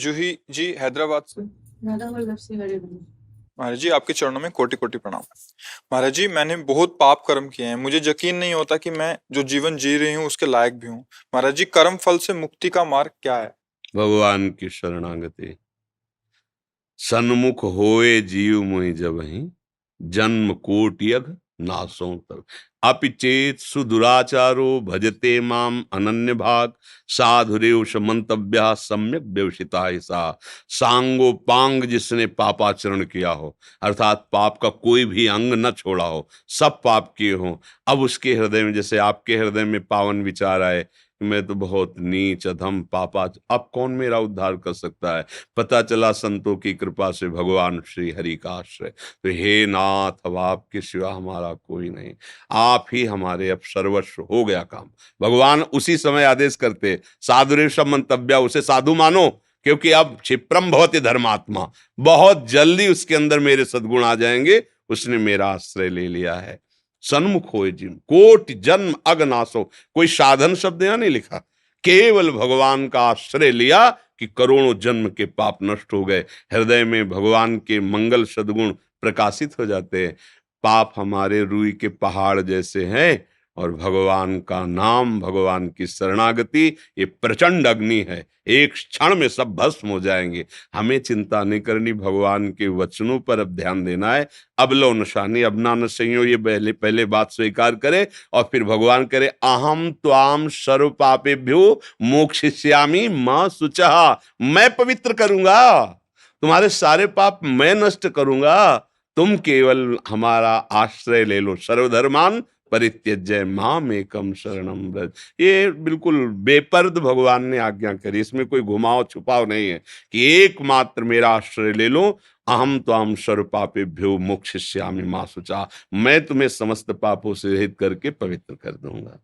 जूही जी हैदराबाद से। राधा वल्लभ से हरे राम। महाराज जी आपके चरणों में कोटि कोटि प्रणाम। महाराज जी मैंने बहुत पाप कर्म किए हैं, मुझे यकीन नहीं होता कि मैं जो जीवन जी रही हूँ उसके लायक भी हूँ। महाराज जी कर्म फल से मुक्ति का मार्ग क्या है? भगवान की शरणागति। सन्मुख होए जीव मोहि जबहि, जन्म कोटि अघ नासों तब। अपिचेत सुदुराचारो भजते माम अनन्य भाग, साधुरेव मंतव्या सम्यक व्यवसिता सा। सांगो पांग जिसने पापाचरण किया हो, अर्थात पाप का कोई भी अंग न छोड़ा हो, सब पाप किए हो, अब उसके हृदय में, जैसे आपके हृदय में पावन विचार आए, मैं तो बहुत नीच अधम पापा, अब कौन मेरा उद्धार कर सकता है। पता चला संतों की कृपा से भगवान श्री हरि का आश्रय, तो हे नाथ अब आपके सिवा हमारा कोई नहीं, आप ही हमारे, अब सर्वस्व हो गया काम। भगवान उसी समय आदेश करते, साधुरेव मंतव्या, उसे साधु मानो, क्योंकि अब क्षिप्रम भवति धर्मात्मा, बहुत जल्दी उसके अंदर मेरे सद्गुण आ जाएंगे, उसने मेरा आश्रय ले लिया है। सन्मुख होए जिम कोटि जन्म अगनासो, कोई साधन शब्द यहां नहीं लिखा, केवल भगवान का आश्रय लिया कि करोड़ों जन्म के पाप नष्ट हो गए, हृदय में भगवान के मंगल सद्गुण प्रकाशित हो जाते हैं। पाप हमारे रुई के पहाड़ जैसे हैं, और भगवान का नाम, भगवान की शरणागति ये प्रचंड अग्नि है, एक क्षण में सब भस्म हो जाएंगे। हमें चिंता नहीं करनी, भगवान के वचनों पर अब ध्यान देना है। अब लो नशानी अब ना नशइयो, ये पहले बात स्वीकार करे, और फिर भगवान करे, अहम त्वाम सर्व पापेभ्यो मोक्षयिष्यामि मां शुचः, मैं पवित्र करूंगा, तुम्हारे सारे पाप मैं नष्ट करूंगा, तुम केवल हमारा आश्रय ले लो। सर्वधर्मान परित्यज्य माम एकम शरणम व्रज, ये बिल्कुल बेपर्द भगवान ने आज्ञा करी, इसमें कोई घुमाव छुपाव नहीं है कि एकमात्र मेरा आश्रय ले लो। अहम त्वाम सर्व पापेभ्यो मोक्षयिष्यामि मां शुचः, मैं तुम्हें समस्त पापों से रहित करके पवित्र कर दूंगा।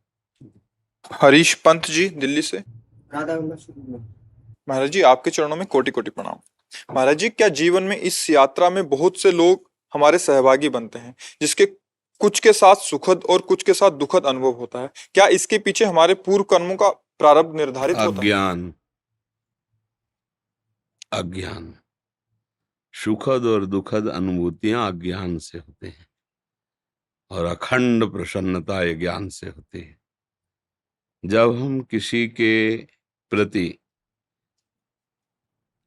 हरीश पंत जी दिल्ली से। राधा वल्लभ से हरे राम। महाराज जी आपके चरणों में कोटि कोटि प्रणाम। महाराज जी क्या जीवन में इस यात्रा में बहुत से लोग हमारे सहभागी बनते हैं, जिसके कुछ के साथ सुखद और कुछ के साथ दुखद अनुभव होता है, क्या इसके पीछे हमारे पूर्व कर्मों का प्रारब्ध निर्धारित होता है? अज्ञान, अज्ञान, सुखद और दुखद अनुभूतियां अज्ञान से होते हैं, और अखंड प्रसन्नता ये ज्ञान से होती है। जब हम किसी के प्रति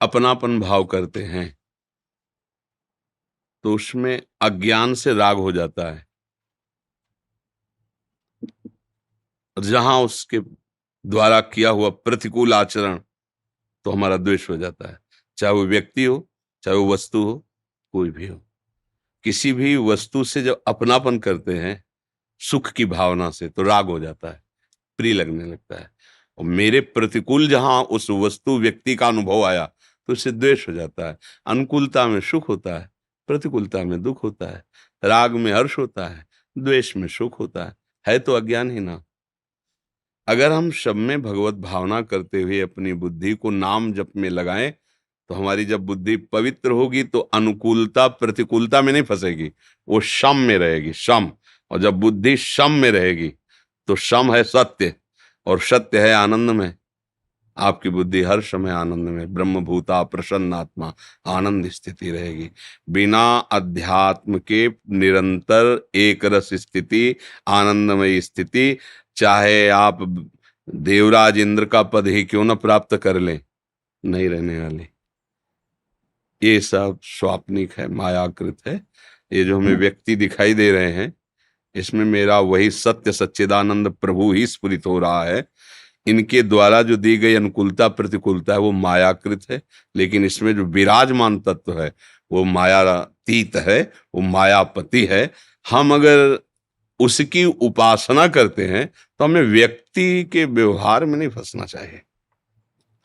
अपनापन भाव करते हैं तो उसमें अज्ञान से राग हो जाता है, और जहां उसके द्वारा किया हुआ प्रतिकूल आचरण तो हमारा द्वेष हो जाता है, चाहे वो व्यक्ति हो, चाहे वो वस्तु हो, कोई भी हो। किसी भी वस्तु से जब अपनापन करते हैं सुख की भावना से, तो राग हो जाता है, प्रिय लगने लगता है। और मेरे प्रतिकूल जहां उस वस्तु व्यक्ति का अनुभव आया तो उससे द्वेष हो जाता है। अनुकूलता में सुख होता है, प्रतिकूलता में दुख होता है, राग में हर्ष होता है, द्वेष में सुख होता है तो अज्ञान ही ना। अगर हम सब में भगवत भावना करते हुए अपनी बुद्धि को नाम जप में लगाएं तो हमारी जब बुद्धि पवित्र होगी तो अनुकूलता प्रतिकूलता में नहीं फंसेगी, वो शम में रहेगी, शम। और जब बुद्धि शम में रहेगी तो शम है सत्य, और सत्य है आनंद में। आपकी बुद्धि हर समय आनंद में, ब्रह्मभूता प्रसन्नात्मा, आनंद स्थिति रहेगी। बिना अध्यात्म के निरंतर एक रस स्थिति, आनंदमय स्थिति, चाहे आप देवराज इंद्र का पद ही क्यों न प्राप्त कर लें, नहीं रहने वाली। ये सब स्वाप्निक है, मायाकृत है। ये जो हमें व्यक्ति दिखाई दे रहे हैं, इसमें मेरा वही सत्य सच्चिदानंद प्रभु ही स्फुरित हो रहा है। इनके द्वारा जो दी गई अनुकूलता प्रतिकूलता है वो मायाकृत है, लेकिन इसमें जो विराजमान तत्व है वो मायातीत है, वो मायापति है। हम अगर उसकी उपासना करते हैं तो हमें व्यक्ति के व्यवहार में नहीं फंसना चाहिए,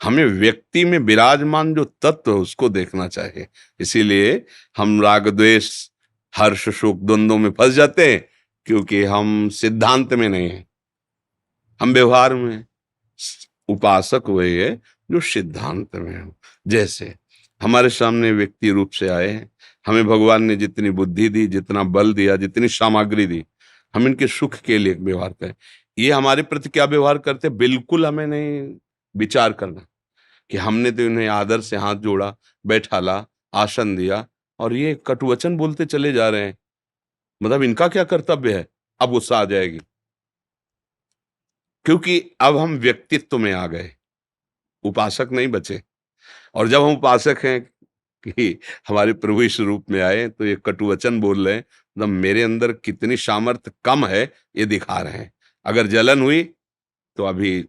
हमें व्यक्ति में विराजमान जो तत्व है उसको देखना चाहिए। इसीलिए हम राग द्वेष हर्ष शोक द्वंद्वों में फंस जाते हैं, क्योंकि हम सिद्धांत में नहीं है, हम व्यवहार में हैं। उपासक वही है जो सिद्धांत में हो। जैसे हमारे सामने व्यक्ति रूप से आए हैं, हमें भगवान ने जितनी बुद्धि दी, जितना बल दिया, जितनी सामग्री दी, हम इनके सुख के लिए व्यवहार करें। ये हमारे प्रति क्या व्यवहार करते, बिल्कुल हमें नहीं विचार करना। कि हमने तो इन्हें आदर से हाथ जोड़ा, बैठाला, आसन दिया, और ये कटुवचन बोलते चले जा रहे हैं। मतलब इनका क्या कर्तव्य है? अब गुस्सा आ जाएगी, क्योंकि अब हम व्यक्तित्व में आ गए, उपासक नहीं बचे। और जब हम उपासक हैं कि हमारे प्रभु इस रूप में आए, तो ये कटुवचन बोल रहे हैं, मतलब मेरे अंदर कितनी सामर्थ्य कम है ये दिखा रहे हैं। अगर जलन हुई तो अभी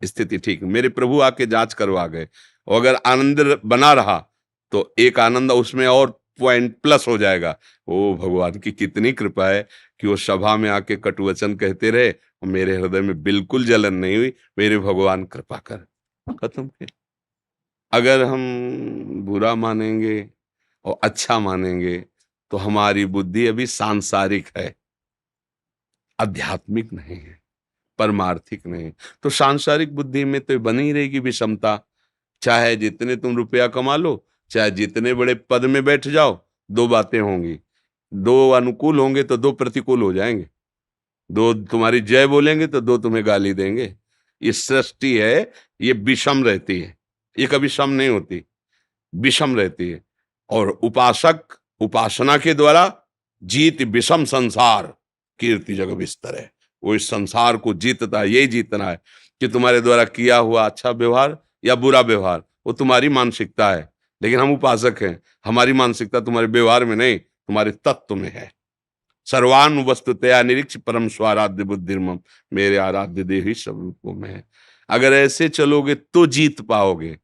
स्थिति ठीक, मेरे प्रभु आके जांच करवा गए, और अगर आनंद बना रहा तो एक आनंद उसमें और पॉइंट प्लस हो जाएगा। ओ भगवान की कितनी कृपा है कि वो सभा में आके कटुवचन कहते रहे और मेरे हृदय में बिल्कुल जलन नहीं हुई। मेरे भगवान कृपा कर, खत्म के। अगर हम बुरा मानेंगे और अच्छा मानेंगे तो हमारी बुद्धि अभी सांसारिक है, आध्यात्मिक नहीं है, परमार्थिक नहीं। तो सांसारिक बुद्धि में तो बनी रहेगी विषमता। चाहे जितने तुम रुपया कमा लो, चाहे जितने बड़े पद में बैठ जाओ, दो बातें होंगी, दो अनुकूल होंगे तो दो प्रतिकूल हो जाएंगे, दो तुम्हारी जय बोलेंगे तो दो तुम्हें गाली देंगे। ये सृष्टि है, ये विषम रहती है, ये कभी सम नहीं होती, विषम रहती है। और उपासक उपासना के द्वारा जीत विषम संसार कीर्ति जग विस्तर है। वो इस संसार को जीतता है, यही जीतना है कि तुम्हारे द्वारा किया हुआ अच्छा व्यवहार या बुरा व्यवहार वो तुम्हारी मानसिकता है, लेकिन हम उपासक हैं, हमारी मानसिकता तुम्हारे व्यवहार में नहीं, तुम्हारे तत्व में है। सर्वान वस्तुतया निरीक्ष परम स्वाराध्य बुद्धिर्मम, मेरे आराध्य देही सब रूपों में है। अगर ऐसे चलोगे तो जीत पाओगे,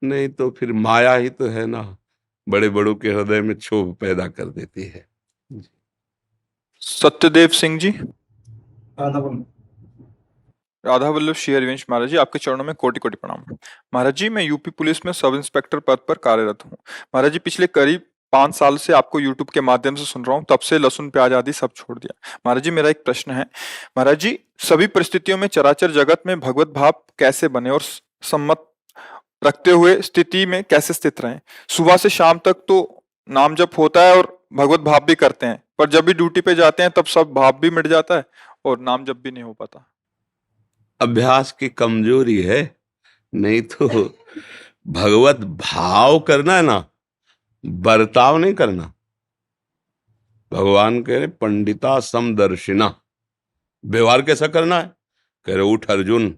नहीं तो फिर माया ही तो है ना, बड़े बड़ों के हृदय में क्षोभ पैदा कर देती है। सत्यदेव सिंह जी, राधा वल्लभ। राधा वल्लभ श्री हरिवंश महाराज जी, आपके चरणों में कोटि कोटि प्रणाम। महाराज जी, मैं यूपी पुलिस में सब इंस्पेक्टर पद पर कार्यरत हूँ। महाराज जी, पिछले करीब 5 साल से आपको यूट्यूब के माध्यम से सुन रहा हूँ, तब से लहसुन प्याज आदि सब छोड़ दिया। महाराज जी, मेरा एक प्रश्न है। महाराज जी, सभी परिस्थितियों में चराचर जगत में भगवत भाव कैसे बने और सम्मत रखते हुए स्थिति में कैसे स्थित रहें? सुबह से शाम तक तो नाम जप होता है और भगवत भाव भी करते हैं, पर जब भी ड्यूटी पे जाते हैं तब सब भाव भी मिट जाता है और नाम जप भी नहीं हो पाता। अभ्यास की कमजोरी है, नहीं तो भगवत भाव करना है ना, बर्ताव नहीं करना। भगवान कह रहे पंडिता समदर्शिना, व्यवहार कैसा करना है? कह रहे उठ अर्जुन,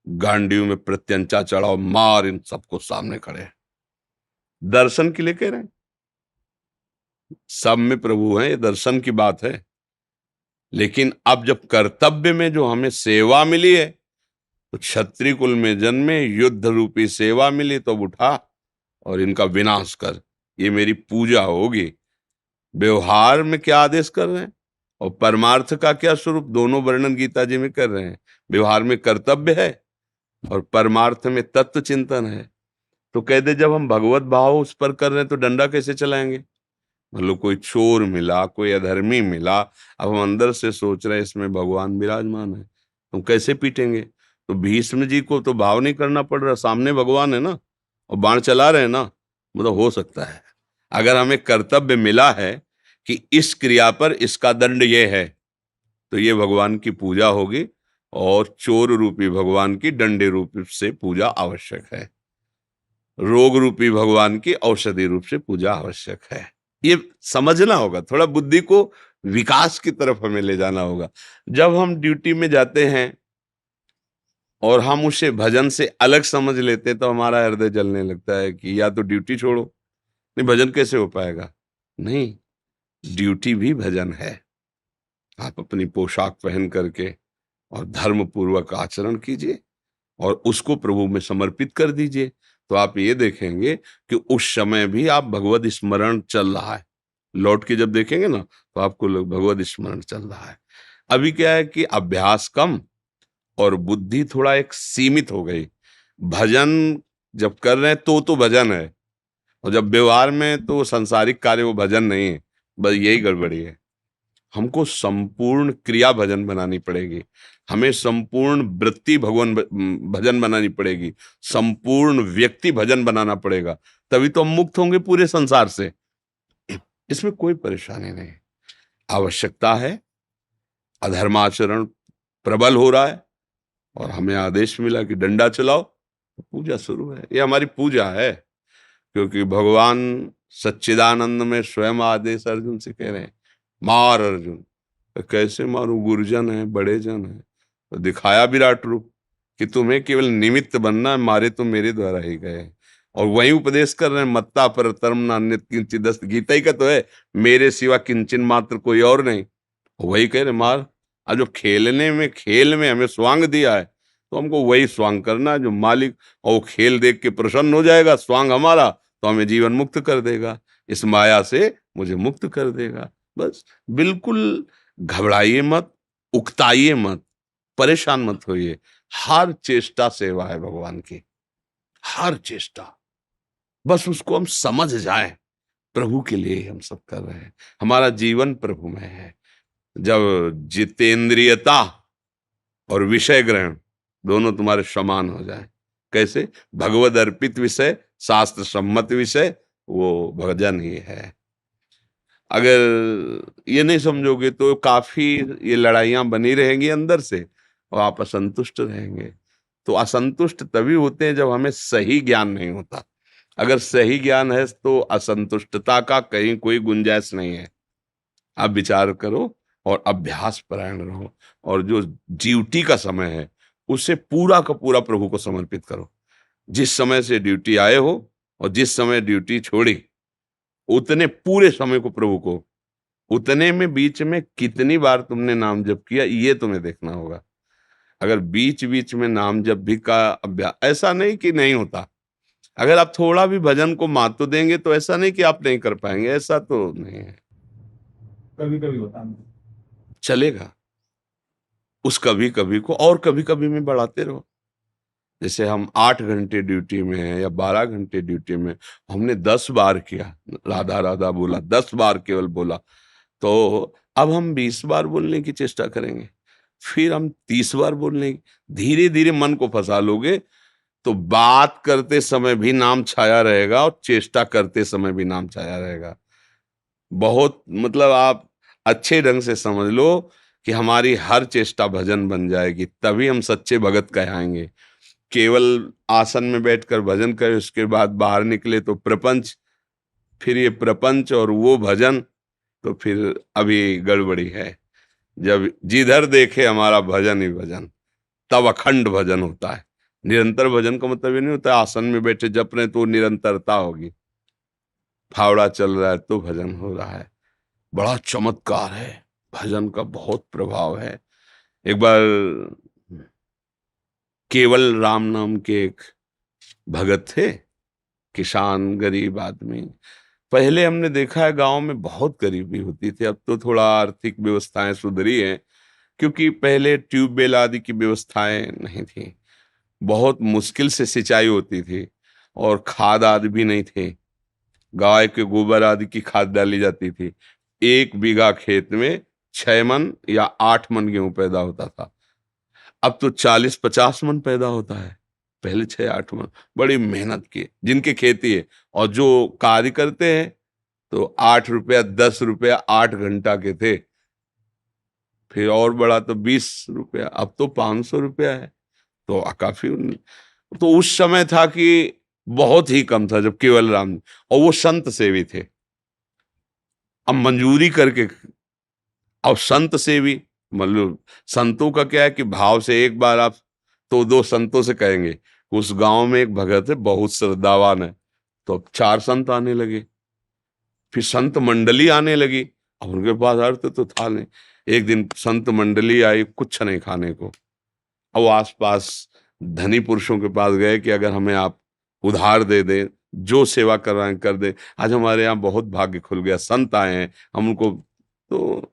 गांडीव में प्रत्यंचा चढ़ाओ, मार इन सबको सामने खड़े। दर्शन के लिए कह रहे हैं, सब में प्रभु हैं, ये दर्शन की बात है। लेकिन अब जब कर्तव्य में जो हमें सेवा मिली है, तो क्षत्रिय कुल में जन्मे, युद्ध रूपी सेवा मिली, तो उठा और इनका विनाश कर, ये मेरी पूजा होगी। व्यवहार में क्या आदेश कर रहे हैं और परमार्थ का क्या स्वरूप, दोनों वर्णन गीता जी में कर रहे हैं। व्यवहार में कर्तव्य है और परमार्थ में तत्व चिंतन है। तो कह दे जब हम भगवत भाव उस पर कर रहे हैं तो डंडा कैसे चलाएंगे? मतलब कोई चोर मिला, कोई अधर्मी मिला, अब हम अंदर से सोच रहे हैं इसमें भगवान विराजमान है, तो कैसे पीटेंगे? तो भीष्म जी को तो भाव नहीं करना पड़ रहा, सामने भगवान है ना, और बाण चला रहे हैं ना, मतलब हो सकता है। अगर हमें कर्तव्य मिला है कि इस क्रिया पर इसका दंड ये है, तो ये भगवान की पूजा होगी, और चोर रूपी भगवान की डंडे रूप से पूजा आवश्यक है, रोग रूपी भगवान की औषधि रूप से पूजा आवश्यक है। ये समझना होगा, थोड़ा बुद्धि को विकास की तरफ हमें ले जाना होगा। जब हम ड्यूटी में जाते हैं और हम उसे भजन से अलग समझ लेते हैं, तो हमारा हृदय जलने लगता है कि या तो ड्यूटी छोड़ो, नहीं भजन कैसे हो पाएगा? नहीं, ड्यूटी भी भजन है। आप अपनी पोशाक पहन करके और धर्म पूर्वक आचरण कीजिए और उसको प्रभु में समर्पित कर दीजिए, तो आप ये देखेंगे कि उस समय भी आप भगवत स्मरण चल रहा है। लौट के जब देखेंगे ना, तो आपको भगवत स्मरण चल रहा है। अभी क्या है कि अभ्यास कम और बुद्धि थोड़ा एक सीमित हो गई। भजन जब कर रहे हैं तो भजन है, और जब व्यवहार में तो संसारिक कार्य वो भजन नहीं है। बस यही गड़बड़ी है। हमको संपूर्ण क्रिया भजन बनानी पड़ेगी, हमें संपूर्ण वृत्ति भगवान भजन बनानी पड़ेगी, संपूर्ण व्यक्ति भजन बनाना पड़ेगा, तभी तो हम मुक्त होंगे पूरे संसार से। इसमें कोई परेशानी नहीं। आवश्यकता है, अधर्माचरण प्रबल हो रहा है और हमें आदेश मिला कि डंडा चलाओ, पूजा शुरू है, ये हमारी पूजा है। क्योंकि भगवान सच्चिदानंद में स्वयं आदेश अर्जुन से कह रहे हैं, मार अर्जुन। तो कैसे मारूं, गुरुजन है, बड़े जन है। तो दिखाया विराट रूप कि तुम्हें केवल निमित्त बनना है, मारे तो मेरे द्वारा ही गए। और वही उपदेश कर रहे हैं, मत्ता पर तरम नान्यत किंचित अस्त। गीता ही का तो है, मेरे सिवा किंचन मात्र कोई और नहीं। वही कह रहे मार। आज जो खेलने में, खेल में हमें स्वांग दिया है, तो हमको वही स्वांग करना है जो मालिक, और वो खेल देख के प्रसन्न हो जाएगा स्वांग हमारा, तो हमें जीवन मुक्त कर देगा, इस माया से मुझे मुक्त कर देगा। बस बिल्कुल घबराइए मत, उकताइए मत, परेशान मत होइए। हर चेष्टा सेवा है भगवान की, हर चेष्टा। बस उसको हम समझ जाएं, प्रभु के लिए ही हम सब कर रहे हैं। हमारा जीवन प्रभु में है। जब जितेंद्रियता और विषय ग्रहण दोनों तुम्हारे समान हो जाए, कैसे? भगवद अर्पित विषय, शास्त्र सम्मत विषय, वो भजन ही है। अगर ये नहीं समझोगे तो काफी ये लड़ाइयां बनी रहेंगी अंदर से, और आप असंतुष्ट रहेंगे। तो असंतुष्ट तभी होते हैं जब हमें सही ज्ञान नहीं होता। अगर सही ज्ञान है तो असंतुष्टता का कहीं कोई गुंजाइश नहीं है। आप विचार करो और अभ्यास परायण रहो, और जो ड्यूटी का समय है उसे पूरा का पूरा प्रभु को समर्पित करो। जिस समय से ड्यूटी आए हो और जिस समय ड्यूटी छोड़ी, उतने पूरे समय को प्रभु को, उतने में बीच में कितनी बार तुमने नाम जप किया, ये तुम्हें देखना होगा। अगर बीच बीच में नाम जप भी का अभ्यास, ऐसा नहीं कि नहीं होता। अगर आप थोड़ा भी भजन को महत्व देंगे तो ऐसा नहीं कि आप नहीं कर पाएंगे, ऐसा तो नहीं है। कभी कभी होता है। चलेगा, उस कभी कभी को और कभी कभी में बढ़ाते रहो। जैसे हम 8 घंटे ड्यूटी में हैं या 12 घंटे ड्यूटी में, हमने 10 बार किया, राधा राधा बोला, 10 बार केवल बोला, तो अब हम 20 बार बोलने की चेष्टा करेंगे, फिर हम 30 बार बोलने की। धीरे धीरे मन को फंसा लोगे तो बात करते समय भी नाम छाया रहेगा और चेष्टा करते समय भी नाम छाया रहेगा। बहुत मतलब आप अच्छे ढंग से समझ लो कि हमारी हर चेष्टा भजन बन जाएगी, तभी हम सच्चे भगत कहलाएंगे। केवल आसन में बैठकर भजन करे, उसके बाद बाहर निकले तो प्रपंच, फिर ये प्रपंच और वो भजन, तो फिर अभी गड़बड़ी है। जब जिधर देखे हमारा भजन ही भजन, तब अखंड भजन होता है। निरंतर भजन का मतलब ये नहीं होता आसन में बैठे जप रहे तो निरंतरता होगी। फावड़ा चल रहा है तो भजन हो रहा है। बड़ा चमत्कार है, भजन का बहुत प्रभाव है। एक बार केवल राम नाम के एक भगत थे, किसान, गरीब आदमी। पहले हमने देखा है गांव में बहुत गरीबी होती थी, अब तो थोड़ा आर्थिक व्यवस्थाएं सुधरी हैं, क्योंकि पहले ट्यूबवेल आदि की व्यवस्थाएं नहीं थी। बहुत मुश्किल से सिंचाई होती थी और खाद आदि भी नहीं थे। गाय के गोबर आदि की खाद डाली जाती थी। 1 बीघा खेत में 6 मन या 8 मन गेहूं पैदा होता था। अब तो 40-50 मन पैदा होता है, पहले 6-8 मन। बड़ी मेहनत की जिनकी खेती है, और जो कार्य करते हैं तो 8 रुपया 10 रुपया 8 घंटा के थे, फिर और बड़ा तो 20 रुपया, अब तो 500 रुपया है। तो काफी तो उस समय था कि बहुत ही कम था जब केवल राम, और वो संत सेवी थे। अब मंजूरी करके, अब संत सेवी मतलब संतों का क्या है कि भाव से एक बार आप तो 2 संतों से कहेंगे। उस गांव में एक भगत है बहुत श्रद्धावान है, तो अब 4 संत आने लगे, फिर संत मंडली आने लगी। अब उनके पास अर्थ तो था नहीं। एक दिन संत मंडली आई, कुछ नहीं खाने को। अब वो आसपास धनी पुरुषों के पास गए कि अगर हमें आप उधार दे दें, जो सेवा कर रहे हैं कर दें, आज हमारे यहाँ बहुत भाग्य खुल गया, संत आए हैं, हम उनको तो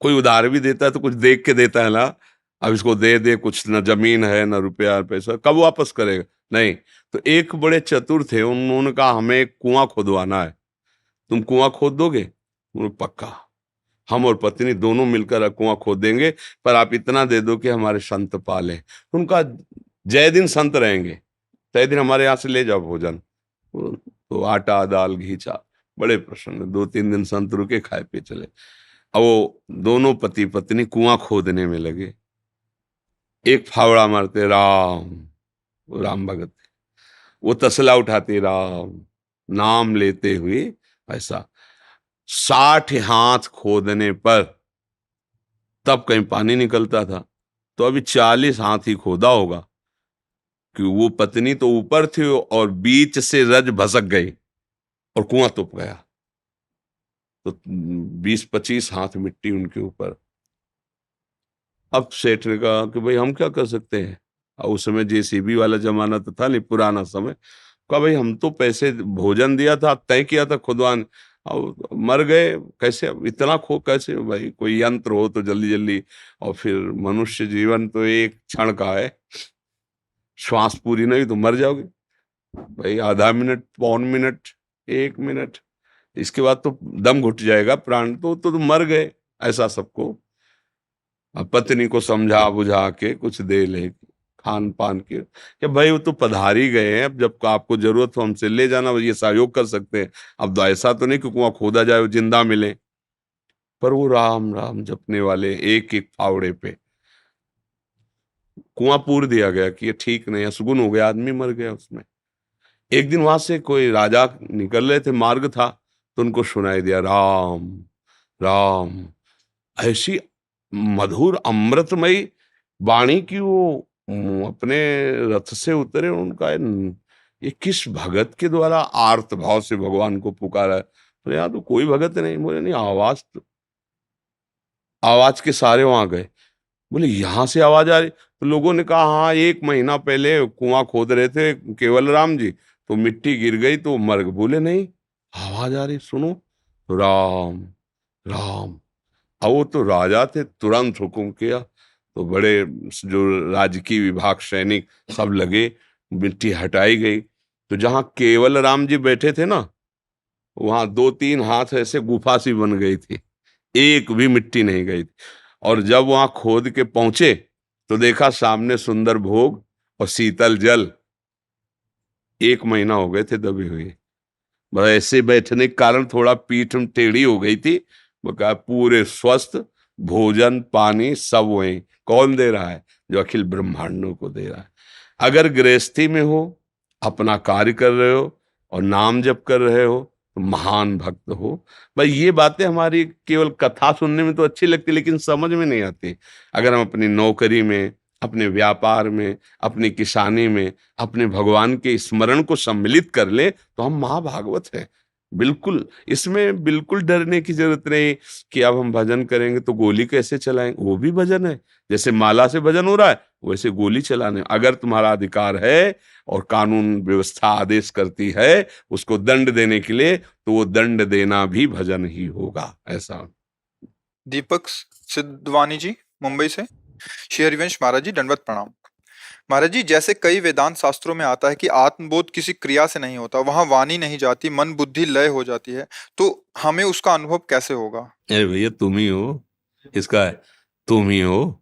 कोई उधार भी देता है तो कुछ देख के देता है ना। अब इसको दे दे, कुछ न जमीन है न रुपया पैसा, कब वापस करेगा? नहीं। तो एक बड़े चतुर थे, उन्होंने कहा हमें एक कुआं खोदवाना है, तुम कुआं खोद दोगे? पक्का, हम और पत्नी दोनों मिलकर कुआं खोद देंगे, पर आप इतना दे दो कि हमारे संत पाले। उनका जय दिन संत रहेंगे, तय दिन हमारे यहाँ से ले जाओ भोजन। तो आटा दाल घी चा, बड़े प्रसन्न। 2-3 दिन संत रुके, खाए पे चले। अब वो दोनों पति पत्नी कुआं खोदने में लगे। एक फावड़ा मारते राम, वो राम भगत थे। वो तसला उठाते राम नाम लेते हुए, ऐसा 60 हाथ खोदने पर तब कहीं पानी निकलता था। तो अभी 40 हाथ ही खोदा होगा कि वो पत्नी तो ऊपर थी और बीच से रज भसक गई और कुआं तुप गया। तो 20-25 हाथ मिट्टी उनके ऊपर। अब सेठ ने कहा कि भाई हम क्या कर सकते हैं। और उस समय जेसीबी वाला जमाना तो था नहीं, पुराना समय। कहा भाई हम तो पैसे भोजन दिया था, तय किया था खुदवान, और मर गए कैसे, अब इतना खो कैसे भाई, कोई यंत्र हो तो जल्दी जल्दी। और फिर मनुष्य जीवन तो एक क्षण का है, श्वास पूरी नहीं तो मर जाओगे भाई, आधा मिनट, पौन मिनट, 1 मिनट, इसके बाद तो दम घुट जाएगा, प्राण तो मर गए। ऐसा सबको। अब पत्नी को समझा बुझा के कुछ दे ले खान पान के, कि भाई वो तो पधारी गए हैं, अब जब आपको जरूरत हो हमसे ले जाना, ये सहयोग कर सकते हैं। अब तो ऐसा तो नहीं कि कुआं खोदा जाए वो जिंदा मिले। पर वो राम राम जपने वाले एक एक फावड़े पे कुआं पूर दिया गया कि ये ठीक नहीं है, सुगुन हो गया, आदमी मर गया उसमें। एक दिन वहां से कोई राजा निकल रहे थे, मार्ग था, तो उनको सुनाई दिया राम राम। ऐसी मधुर अमृतमयी वाणी की वो अपने रथ से उतरे, उनका ये किस भगत के द्वारा आर्त भाव से भगवान को पुकारा है। तो यहाँ तो कोई भगत नहीं। बोले नहीं, आवाज के सारे वहां गए। बोले यहां से आवाज आ रही। तो लोगों ने कहा हाँ, 1 महीना पहले कुआं खोद रहे थे केवल राम जी, तो मिट्टी गिर गई तो मर गए। बोले नहीं, आवाज आ रही, सुनो। तो राम राम। अब वो तो राजा थे, तुरंत हुक्म किया। तो बड़े जो राजकीय विभाग सैनिक सब लगे, मिट्टी हटाई गई। तो जहां केवल राम जी बैठे थे ना, वहां 2-3 हाथ ऐसे गुफा सी बन गई थी, एक भी मिट्टी नहीं गई थी। और जब वहां खोद के पहुंचे तो देखा सामने सुंदर भोग और शीतल जल। 1 महीना हो गए थे दबे हुए। बस ऐसे बैठने के कारण थोड़ा पीठ टेढ़ी हो गई थी। वो कहा पूरे स्वस्थ, भोजन पानी सब वही। कौन दे रहा है? जो अखिल ब्रह्मांडों को दे रहा है। अगर गृहस्थी में हो, अपना कार्य कर रहे हो और नाम जप कर रहे हो, तो महान भक्त हो। भाई ये बातें हमारी केवल कथा सुनने में तो अच्छी लगती, लेकिन समझ में नहीं आती। अगर हम अपनी नौकरी में, अपने व्यापार में, अपनी किसानी में, अपने भगवान के स्मरण को सम्मिलित कर ले, तो हम महाभागवत हैं। बिल्कुल, इसमें बिल्कुल डरने की जरूरत नहीं कि अब हम भजन करेंगे तो गोली कैसे चलाएंगे। वो भी भजन है, जैसे माला से भजन हो रहा है वैसे गोली चलाने। अगर तुम्हारा अधिकार है और कानून व्यवस्था आदेश करती है उसको दंड देने के लिए, तो वो दंड देना भी भजन ही होगा। ऐसा। दीपक सिद्धवानी जी मुंबई से। श्री हरिवंश महाराज जी दंडवत प्रणाम। महाराज जी, जैसे कई वेदांत शास्त्रों में आता है कि आत्मबोध किसी क्रिया से नहीं होता, वहां वाणी नहीं जाती, मन बुद्धि लय हो जाती है, तो हमें उसका अनुभव कैसे होगा? अरे भैया तुम ही हो, इसका है, तुम ही हो।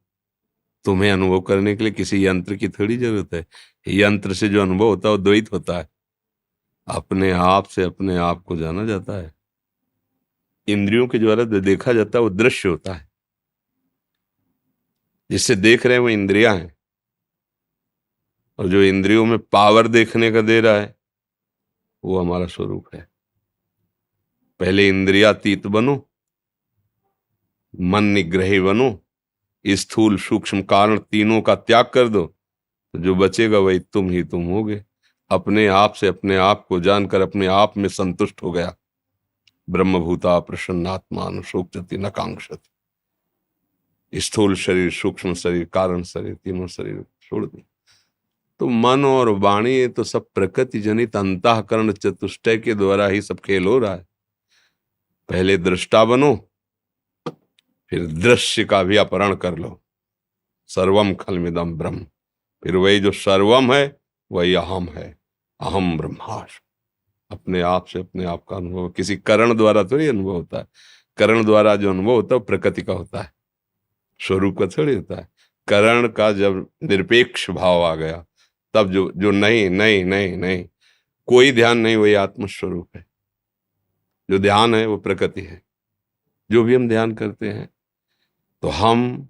तुम्हें अनुभव करने के लिए किसी यंत्र की थोड़ी जरूरत है। यंत्र से जो अनुभव होता है वो द्वैत होता है, अपने आप से अपने आप को जाना जाता है। इंद्रियों के द्वारा जो देखा जाता है वो दृश्य होता है। जिससे देख रहे हैं वो इंद्रियां हैं, और जो इंद्रियों में पावर देखने का दे रहा है वो हमारा स्वरूप है। पहले इंद्रियातीत बनो, मन निग्रही बनो, स्थूल सूक्ष्म कारण तीनों का त्याग कर दो, तो जो बचेगा वही तुम ही तुम होगे। अपने आप से अपने आप को जानकर अपने आप में संतुष्ट हो गया। ब्रह्मभूता प्रसन्नात्मा अनुशोचति न कांक्षति। स्थूल शरीर, सूक्ष्म शरीर, कारण शरीर, तीनों शरीर छोड़ दो। तो मन और वाणी ये तो सब प्रकृति जनित अंतःकरण चतुष्टय के द्वारा ही सब खेल हो रहा है। पहले दृष्टा बनो, फिर दृश्य का भी अपहरण कर लो। सर्वम खलमिदम ब्रह्म, फिर वही जो सर्वम है वही अहम है। अहम ब्रह्मास्मि। अपने आप से अपने आप का अनुभव किसी करण द्वारा थोड़ी अनुभव होता है। करण द्वारा जो अनुभव होता है वो प्रकृति का होता है, स्वरूप का थोड़ी होता है। करण का जब निरपेक्ष भाव आ गया, तब जो नहीं नहीं नहीं नहीं, कोई ध्यान नहीं, वही आत्मस्वरूप है। जो ध्यान है वो प्रकृति है। जो भी हम ध्यान करते हैं तो हम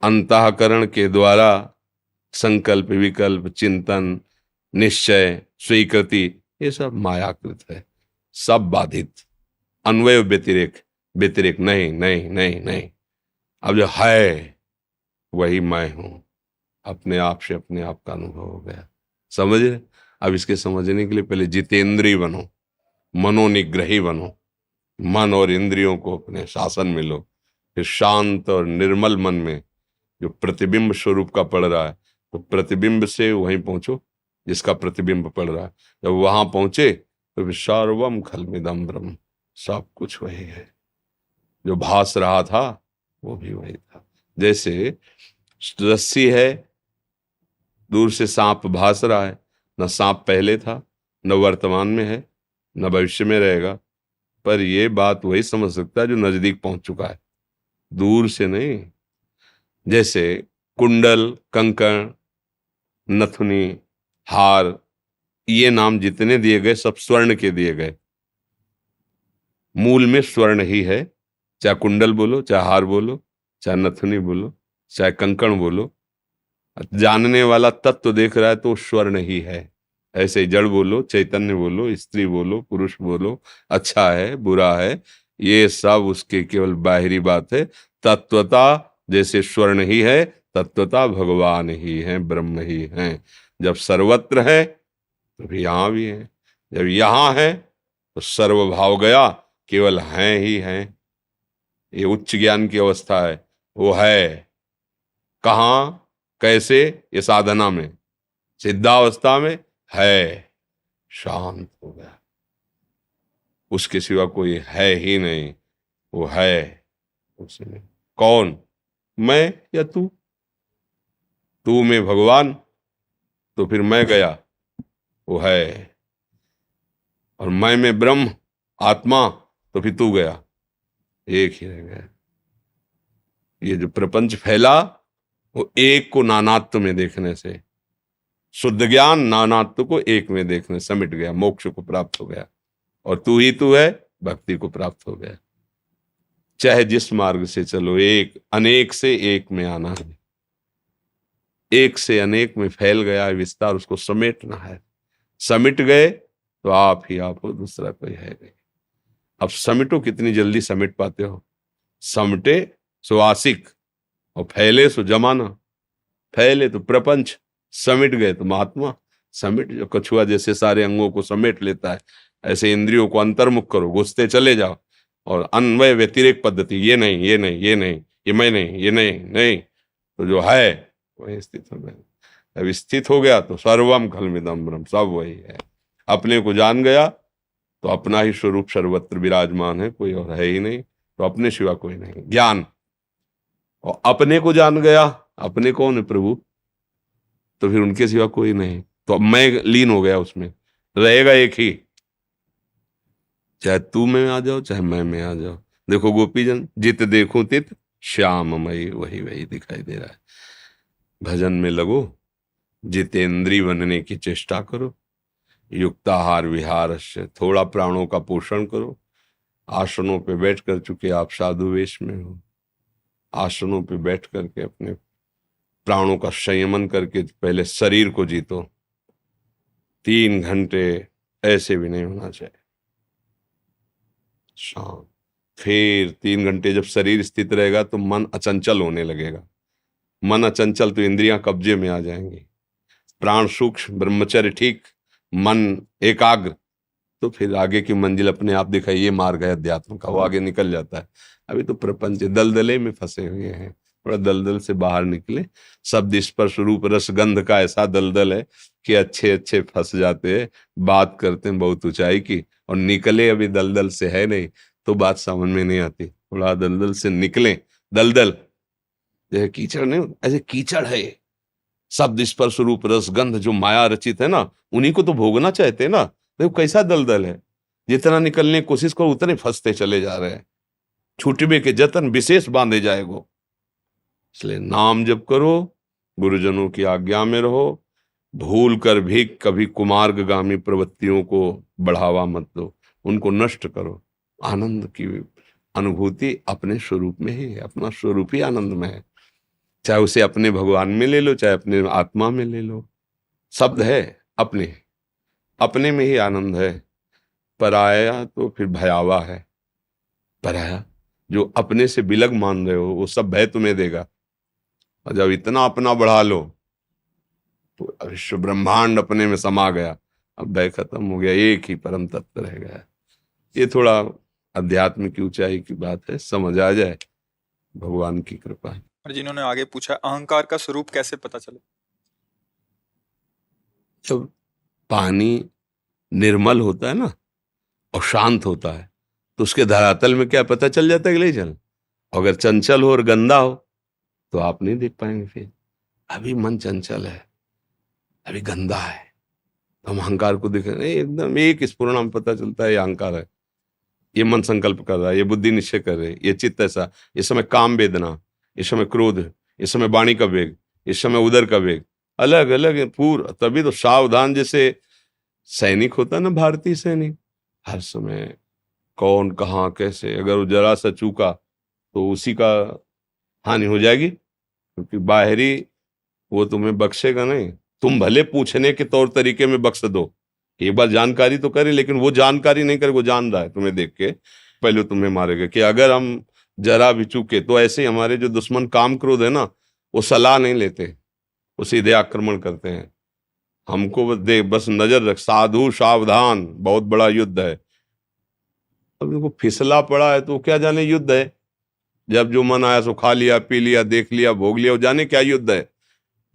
अंतःकरण के द्वारा संकल्प, विकल्प, चिंतन, निश्चय, स्वीकृति, ये सब मायाकृत है, सब बाधित। अन्वय व्यतिरेक, व्यतिरेक नहीं नहीं नहीं नहीं। अब जो है वही मैं हूं, अपने आप से अपने आप का अनुभव हो गया। समझ रहे? अब इसके समझने के लिए पहले जितेंद्रीय बनो, मनोनिग्रही बनो, मन और इंद्रियों को अपने शासन में लो। फिर शांत और निर्मल मन में जो प्रतिबिंब स्वरूप का पड़ रहा है, तो प्रतिबिंब से वहीं पहुंचो जिसका प्रतिबिंब पड़ रहा है। जब वहां पहुंचे तो फिर सर्वम खलमिदम ब्रह्म, सब कुछ वही है। जो भास रहा था वो भी वही था। जैसे रस्सी है, दूर से सांप भास रहा है, न सांप पहले था, न वर्तमान में है, न भविष्य में रहेगा। पर ये बात वही समझ सकता है जो नजदीक पहुंच चुका है, दूर से नहीं। जैसे कुंडल, कंकण, नथुनी, हार, ये नाम जितने दिए गए सब स्वर्ण के दिए गए। मूल में स्वर्ण ही है, चाहे कुंडल बोलो, चाहे हार बोलो, चाहे नथुनी बोलो, चाहे कंकण बोलो। जानने वाला तत्व देख रहा है तो स्वर्ण ही है। ऐसे जड़ बोलो, चैतन्य बोलो, स्त्री बोलो, पुरुष बोलो, अच्छा है, बुरा है, ये सब उसके केवल बाहरी बात है। तत्वता जैसे स्वर्ण ही है, तत्वता भगवान ही है, ब्रह्म ही है। जब सर्वत्र है तो भी यहां भी है। जब यहां है तो सर्वभाव गया, केवल हैं ही हैं। ये उच्च ज्ञान की अवस्था है। वो है कहां, कैसे? ये साधना में। सिद्धावस्था में है, शांत हो गया, उसके सिवा कोई है ही नहीं। वो है उसमें। कौन? मैं या तू? तू में भगवान, तो फिर मैं गया, वो है। और मैं में ब्रह्म आत्मा, तो फिर तू गया, एक ही रह गया। ये जो प्रपंच फैला वो एक को नानात्व में देखने से, शुद्ध ज्ञान नानात्व को एक में देखने समिट गया, मोक्ष को प्राप्त हो गया। और तू ही तू है, भक्ति को प्राप्त हो गया। चाहे जिस मार्ग से चलो, एक अनेक से एक में आना है। एक से अनेक में फैल गया है विस्तार, उसको समेटना है। समिट गए तो आप ही आप हो, दूसरा कोई है नहीं। अब समिटो, कितनी जल्दी समिट पाते हो? समटे सो आशिक और फैले सो जमाना। फैले तो प्रपंच, समिट गए तो महात्मा। समिट जो कछुआ जैसे सारे अंगों को समेट लेता है, ऐसे इंद्रियों को अंतर्मुख करो, घुसते चले जाओ। और अन्वय व्यतिरेक पद्धति, ये नहीं, ये नहीं, ये नहीं, ये मैं नहीं, ये नहीं नहीं, तो जो है वही स्थित हो गया। अब स्थित हो गया तो सर्वम खलमिदम ब्रह्म, सब वही है। अपने को जान गया तो अपना ही स्वरूप सर्वत्र विराजमान है, कोई और है ही नहीं। तो अपने सिवा कोई नहीं, ज्ञान। और अपने को जान गया, अपने कौन है? प्रभु। तो फिर उनके सिवा कोई नहीं, तो अब मैं लीन हो गया उसमें, रहेगा एक ही। चाहे तू में आ जाओ, चाहे मैं में आ जाओ। देखो गोपीजन, जित देखूं तित श्याममयी, वही वही दिखाई दे रहा है। भजन में लगो, जितेंद्री बनने की चेष्टा करो, युक्ताहार विहार से थोड़ा प्राणों का पोषण करो। आसनों पे बैठ कर, चुके आप साधु वेश में हो, आसनों पे बैठ करके अपने प्राणों का संयमन करके पहले शरीर को जीतो। 3 घंटे ऐसे भी नहीं होना चाहिए शांत। फिर 3 घंटे जब शरीर स्थित रहेगा तो मन अचंचल होने लगेगा। मन अचंचल तो इंद्रियां कब्जे में आ जाएंगी। प्राण सूक्ष्म, ब्रह्मचर्य ठीक, मन एकाग्र, तो फिर आगे की मंजिल अपने आप दिखाई। ये मार्ग है अध्यात्म का, वो आगे निकल जाता है। अभी तो प्रपंच दलदले में फंसे हुए हैं, थोड़ा दलदल से बाहर निकले। शब्द स्पर्श रूप रस गंध का ऐसा दलदल है कि अच्छे अच्छे फंस जाते हैं, बात करते हैं बहुत ऊंचाई की, और निकले अभी दलदल से है नहीं तो बात समझ में नहीं आती। थोड़ा दलदल से निकले। दलदल जैसे कीचड़ नहीं, ऐसे कीचड़ है। शब्द स्पर्श रूप रस गंध जो माया रचित है ना, उन्हीं को तो भोगना चाहते हैं ना। देखो कैसा दलदल है, जितना निकलने की कोशिश करो उतने फंसते चले जा रहे हैं। छूटबे के जतन विशेष बांधे जाएगो। इसलिए नाम जप करो, गुरुजनों की आज्ञा में रहो, भूल कर भी कभी कुमार्गगामी प्रवृत्तियों को बढ़ावा मत दो, उनको नष्ट करो। आनंद की अनुभूति अपने स्वरूप में ही है, अपना स्वरूप ही आनंद में है। चाहे उसे अपने भगवान में ले लो, चाहे अपने आत्मा में ले लो। शब्द है अपने, अपने में ही आनंद है। पराया तो फिर भयावह है। पराया जो अपने से बिलग मान रहे हो, वो सब भय तुम्हें देगा। और जब इतना अपना बढ़ा लो तो विश्व ब्रह्मांड अपने में समा गया, अब भय खत्म हो गया, एक ही परम तत्व रह गया। ये थोड़ा अध्यात्म की ऊंचाई की बात है, समझ आ जाए, भगवान की कृपा है। और जिन्होंने आगे पूछा अहंकार का स्वरूप कैसे पता चले? जब पानी निर्मल होता है ना और शांत होता है तो उसके धरातल में क्या पता चल जाता है कि नहीं चल। अगर चंचल हो और गंदा हो तो आप नहीं देख पाएंगे। फिर अभी मन चंचल है, अभी गंदा है, तो हम अहंकार को देख रहे हैं, एकदम एक स्फुरण में पता चलता है ये अहंकार है। ये मन संकल्प कर रहा है, ये बुद्धि निश्चय कर रही है, ये चित्त ऐसा, इस समय काम वेदना, इस समय क्रोध, इस समय वाणी का वेग, इस समय उदर का वेग, अलग अलग पूरा। तभी तो सावधान, जैसे सैनिक होता है ना, भारतीय सैनिक, हर समय कौन कहाँ कैसे, अगर वो जरा सा चूका तो उसी का हानि हो जाएगी, क्योंकि बाहरी वो तुम्हें बख्शेगा नहीं। तुम भले पूछने के तौर तरीके में बख्श दो, एक बार जानकारी तो करे, लेकिन वो जानकारी नहीं करे, वो जान रहा है तुम्हें देख के, पहले तुम्हें मारेगा। कि अगर हम जरा भी चूके तो ऐसे ही हमारे जो दुश्मन काम क्रोध है ना, वो सलाह नहीं लेते, वो सीधे आक्रमण करते हैं। हमको बस नजर रख, साधु सावधान, बहुत बड़ा युद्ध है। अब देखो फिसला पड़ा है तो क्या जाने युद्ध है, जब जो मन आया सो खा लिया, पी लिया, देख लिया, भोग लिया, वो जाने क्या युद्ध है।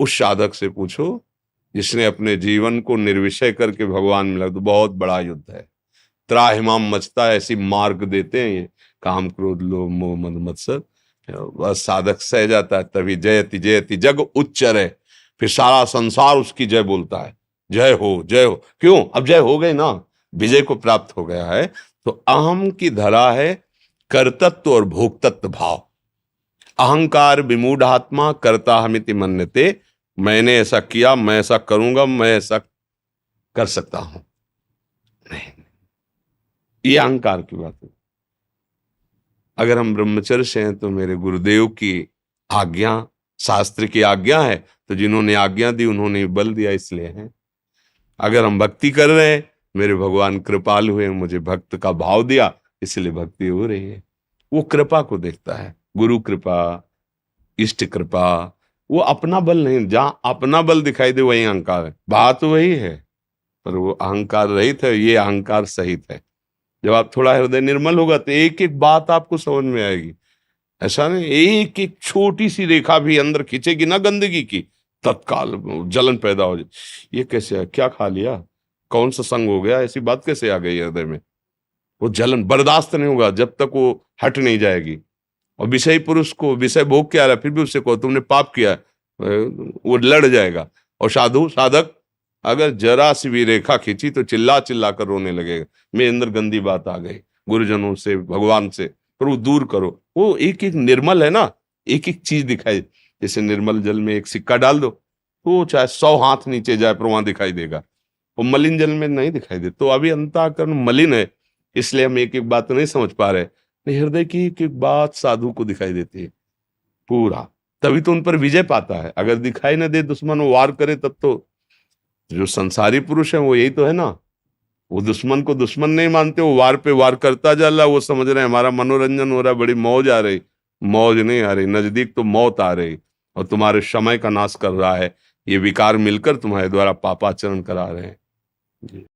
उस साधक से पूछो जिसने अपने जीवन को निर्विषय करके भगवान में लगा, तो बहुत बड़ा युद्ध है। त्राहिमाम मचता है, ऐसी मार्ग देते हैं ये काम क्रोध लोभ मोह मद मत्सर। बस साधक सह जाता है, तभी जयति जयति जग उच्चर, फिर सारा संसार उसकी जय बोलता है, जय हो जय हो। क्यों? अब जय हो गई ना, विजय को प्राप्त हो गया है। तो अहम की धरा है कर्तत्व और भोक्तत्व भाव। अहंकार विमूढ़ात्मा कर्ता हमिति मन्यते, मैंने ऐसा किया, मैं ऐसा करूंगा, मैं ऐसा कर सकता हूं। नहीं, ये अहंकार की बात है। अगर हम ब्रह्मचर्य से हैं तो मेरे गुरुदेव की आज्ञा, शास्त्र की आज्ञा है, तो जिन्होंने आज्ञा दी उन्होंने बल दिया, इसलिए है। अगर हम भक्ति कर रहे हैं, मेरे भगवान कृपाल हुए, मुझे भक्त का भाव दिया, इसलिए भक्ति हो रही है। वो कृपा को देखता है, गुरु कृपा, इष्ट कृपा। वो अपना बल नहीं, जहां अपना बल दिखाई दे वही अहंकार है। बात वही है, पर वो अहंकार रहित है, ये अहंकार सहित है। जब आप थोड़ा हृदय निर्मल होगा तो एक एक बात आपको समझ में आएगी। ऐसा नहीं एक एक छोटी सी रेखा भी अंदर खींचेगी ना गंदगी की, तत्काल जलन पैदा हो जाए। ये कैसे है, क्या खा लिया, कौन सा संग हो गया, ऐसी बात कैसे आ गई हृदय में। वो जलन बर्दाश्त नहीं होगा जब तक वो हट नहीं जाएगी। और विषय पुरुष को विषय भोग के आ रहा है, फिर भी उससे कहो तुमने पाप किया, वो लड़ जाएगा। और साधु साधक अगर जरा सी भी रेखा खींची तो चिल्ला चिल्ला कर रोने लगेगा, मेरे अंदर गंदी बात आ गई, गुरुजनों से, भगवान से, पर वो दूर करो। वो एक एक निर्मल है ना, एक एक चीज दिखाई। जैसे निर्मल जल में एक सिक्का डाल दो तो चाहे 100 हाथ नीचे जाए पर वहां दिखाई देगा, वो मलिन जल में नहीं दिखाई दे। तो अभी अंतःकरण मलिन है, इसलिए हम एक एक बात नहीं समझ पा रहे। नहीं, हृदय की एक एक बात साधु को दिखाई देती है पूरा, तभी तो उन पर विजय पाता है। अगर दिखाई न दे, दुश्मन वो वार करे, तब तो जो संसारी पुरुष है वो यही तो है ना, वो दुश्मन को दुश्मन नहीं मानते, वो वार पे वार करता जा रहा, वो समझ रहे हैं हमारा मनोरंजन हो रहा है, बड़ी मौज आ रही। मौज नहीं आ रही, नजदीक तो मौत आ रही, और तुम्हारे समय का नाश कर रहा है। ये विकार मिलकर तुम्हारे द्वारा पापाचरण करा रहे हैं जी।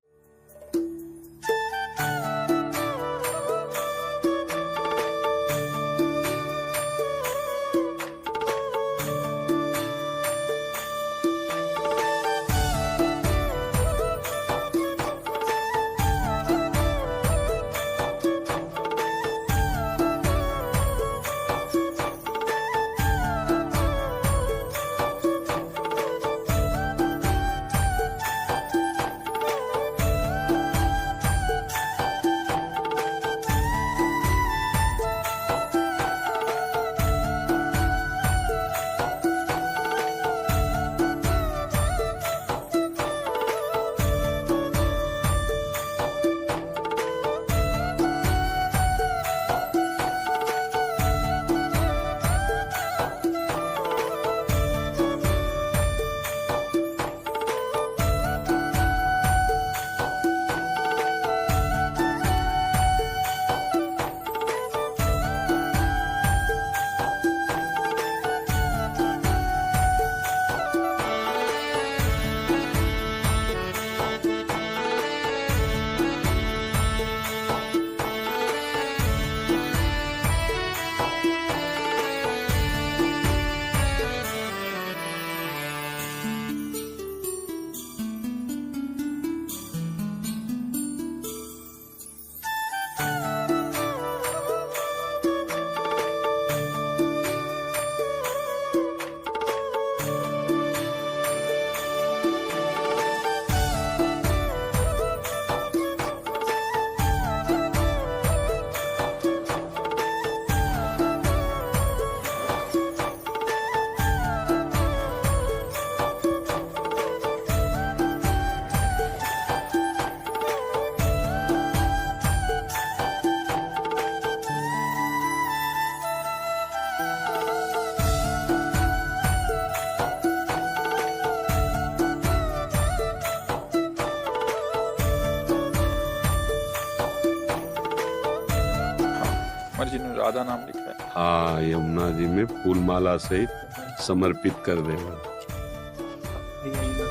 कुमार जी ने राधा नाम लिखा है। हाँ, यमुना जी में फूलमाला सहित समर्पित कर देगा। यमुना